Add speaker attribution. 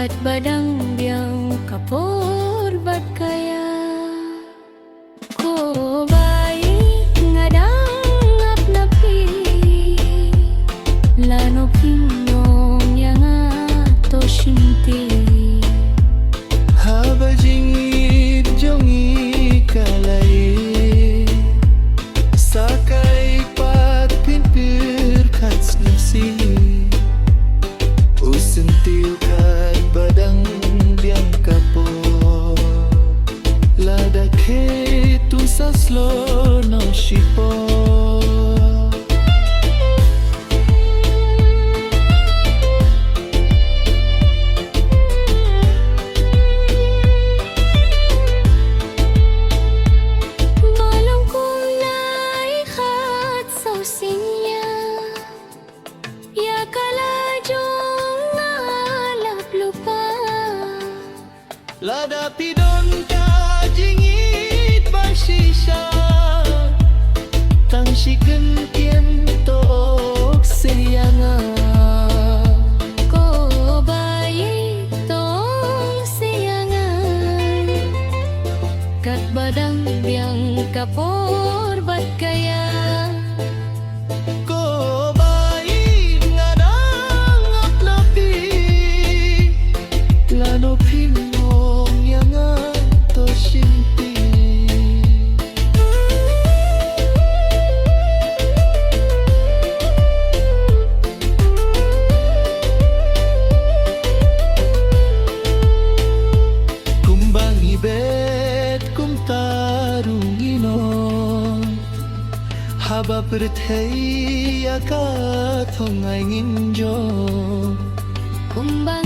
Speaker 1: kat badang biang kapor bat kaya ko baik ngadang ap napi lano pinyong yang ato shinti
Speaker 2: haba jingit jongi kalai sakai pat pinpir kat snapsi usentil kat badang biang kapor lada ke tu saslo no shipo
Speaker 1: balong kulay khat sausinya ya kalajong ngalap lupa
Speaker 2: lada pidon ka jingit basisha tang shiken tien tok seyanga
Speaker 1: ko baik tong siangan kat badang biang kapor bat kaya
Speaker 2: ko bai ngadang ap lapi lano pinong yang to shinti kumbang ibet kum tarung inon haba perthei aka thongai nginjo
Speaker 1: kumbang